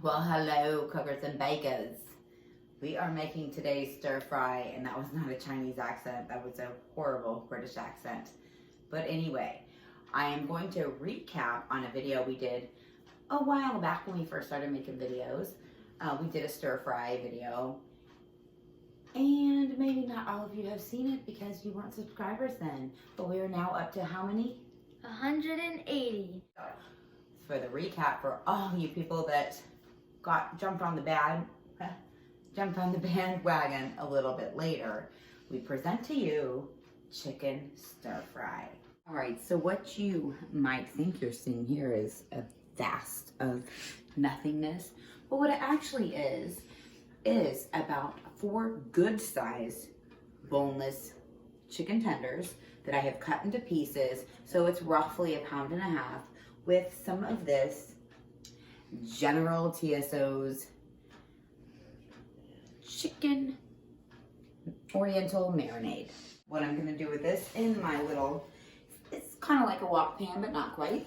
Well, hello, cookers and bakers. We are making today's stir fry, and that was not a Chinese accent. That was a horrible British accent. But anyway, I am going to recap on a video we did a while back when we first started making videos. We did a stir fry video, and maybe not all of you have seen it because you weren't subscribers then. But we are now up to how many? 180. For the recap, for all you people that jumped on the bandwagon a little bit later, we present to you chicken stir fry. All right, so what you might think you're seeing here is a vast of nothingness, but what it actually is about 4 good size boneless chicken tenders that I have cut into pieces. So it's roughly 1.5 pounds with some of this General TSO's chicken oriental marinade. What I'm gonna do with this in my little, it's kind of like a wok pan, but not quite.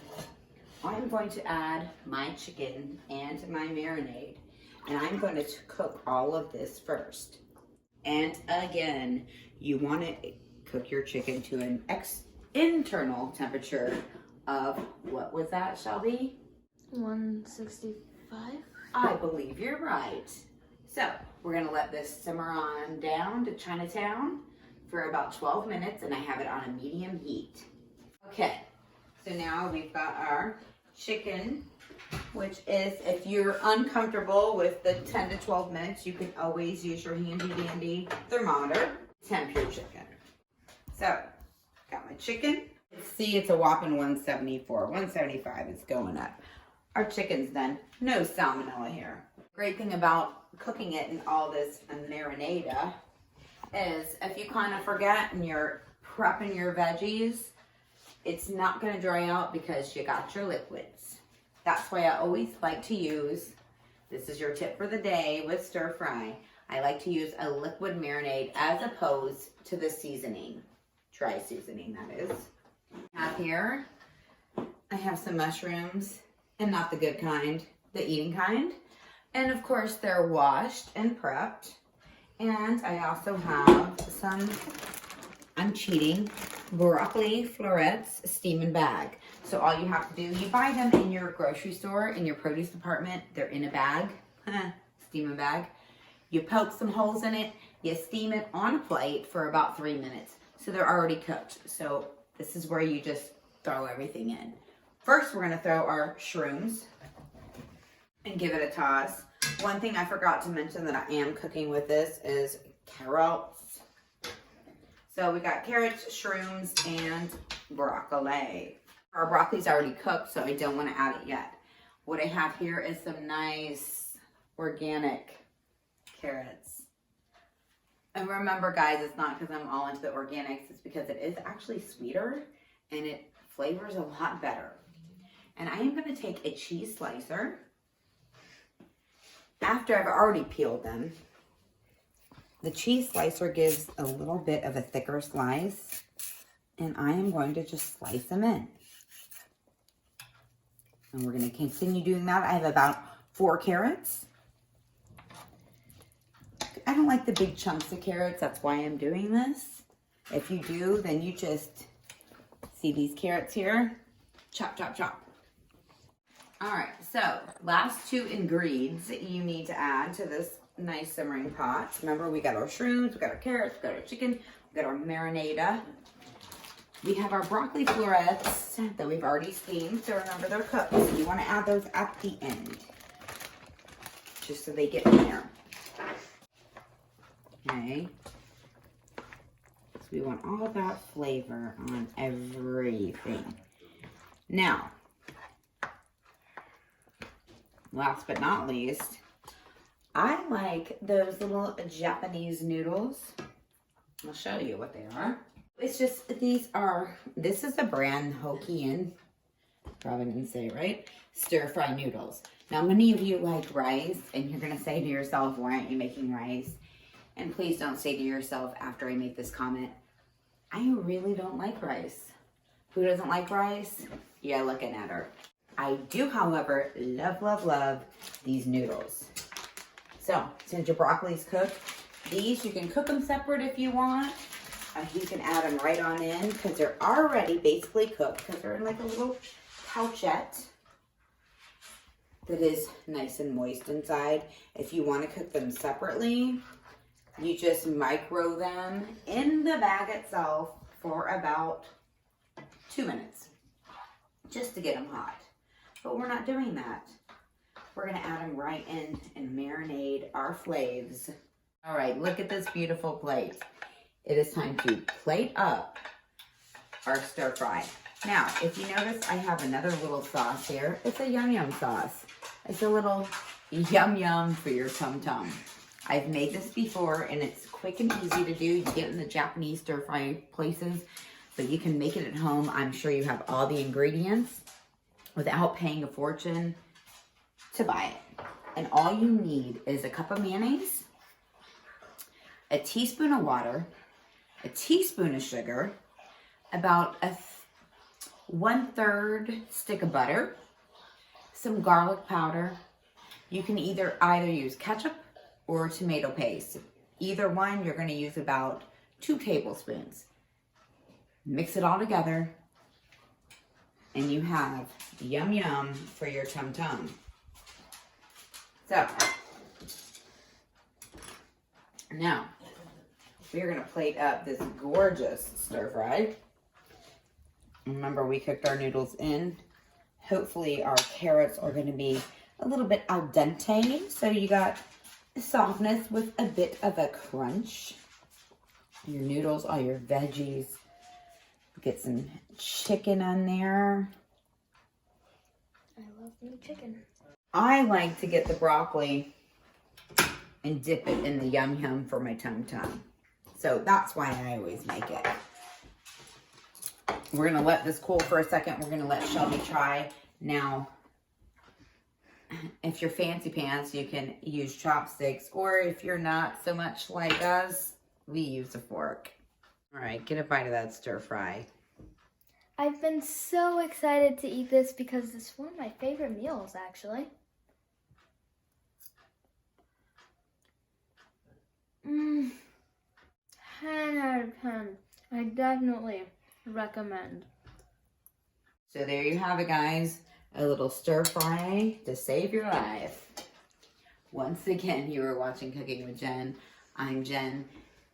I'm going to add my chicken and my marinade, and I'm going to cook all of this first. And again, you want to cook your chicken to an internal temperature of, what was that, Shelby? 165. I believe you're right. So we're gonna let this simmer on down to Chinatown for about 12 minutes, and I have it on a medium heat. Okay, so now we've got our chicken, which is, if you're uncomfortable with the 10 to 12 minutes, you can always use your handy dandy thermometer. Temp your chicken. So, got my chicken. See, it's a whopping 174, 175 is going up. Our chicken's done. No salmonella here. Great thing about cooking it in all this marinade is if you kind of forget and you're prepping your veggies, it's not going to dry out because you got your liquids. That's why I always like to use, this is your tip for the day with stir fry, I like to use a liquid marinade as opposed to the seasoning, dry seasoning that is. Here, I have some mushrooms, and not the good kind, the eating kind. And of course, they're washed and prepped. And I also have some, I'm cheating, broccoli florets steam and bag. So all you have to do, you buy them in your grocery store, in your produce department, they're in a bag, steam and bag. You poke some holes in it, you steam it on a plate for about 3 minutes. So they're already cooked. So this is where you just throw everything in. First, we're gonna throw our shrooms and give it a toss. One thing I forgot to mention that I am cooking with this is carrots. So we got carrots, shrooms, and broccoli. Our broccoli's already cooked, so I don't wanna add it yet. What I have here is some nice organic carrots. And remember, guys, it's not because I'm all into the organics, it's because it is actually sweeter and it flavors a lot better. And I am going to take a cheese slicer. After I've already peeled them, the cheese slicer gives a little bit of a thicker slice, and I am going to just slice them in. And we're going to continue doing that. I have about 4 carrots. I don't like the big chunks of carrots, that's why I'm doing this. If you do, then you just see these carrots here, chop, chop, chop. All right, so last 2 ingredients that you need to add to this nice simmering pot. Remember, we got our shrooms, we got our carrots, we got our chicken, we got our marinade. We have our broccoli florets that we've already steamed, so remember they're cooked. So you want to add those at the end, just so they get in there. Okay, so we want all of that flavor on everything. Now, last but not least, I like those little Japanese noodles. I'll show you what they are. It's just, this is a brand, Hokkien, probably didn't say it right, stir fry noodles. Now, many of you like rice, and you're gonna say to yourself, why aren't you making rice? And please don't say to yourself after I make this comment, I really don't like rice. Who doesn't like rice? Yeah, looking at her. I do, however, love these noodles. So, since your broccoli's cooked, these, you can cook them separate if you want. You can add them right on in because they're already basically cooked because they're in like a little couchette that is nice and moist inside. If you want to cook them separately, you just micro them in the bag itself for about 2 minutes just to get them hot. But we're not doing that. We're gonna add them right in and marinate our flavs. All right, look at this beautiful plate. It is time to plate up our stir fry. Now, if you notice, I have another little sauce here. It's a yum yum sauce. It's a little yum yum for your tum tum. I've made this before and it's quick and easy to do. You get it in the Japanese stir fry places, but you can make it at home. I'm sure you have all the ingredients without paying a fortune to buy it. And all you need is a cup of mayonnaise, a teaspoon of water, a teaspoon of sugar, about a 1/3 stick of butter, some garlic powder. You can either use ketchup or tomato paste. Either one, you're going to use about 2 tablespoons. Mix it all together, and you have yum yum for your tum tum. So, now, we're going to plate up this gorgeous stir fry. Remember, we cooked our noodles in. Hopefully, our carrots are going to be a little bit al dente. So, you got softness with a bit of a crunch. Your noodles, all your veggies. Get some chicken on there. I love new chicken. I like to get the broccoli and dip it in the yum yum for my tum tum. So that's why I always make it. We're gonna let this cool for a second. We're gonna let Shelby try. Now, if you're fancy pants, you can use chopsticks, or if you're not so much like us, we use a fork. All right, get a bite of that stir fry. I've been so excited to eat this because it's one of my favorite meals, actually. 10 out of 10. I definitely recommend. So there you have it, guys. A little stir fry to save your life. Once again, you are watching Cooking with Jen. I'm Jen.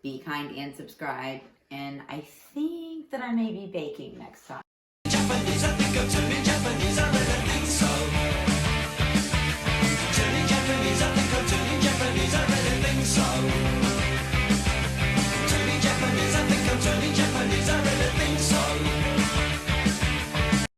Be kind and subscribe. And I think that I may be baking next time. Japanese, I think I'm turning Japanese.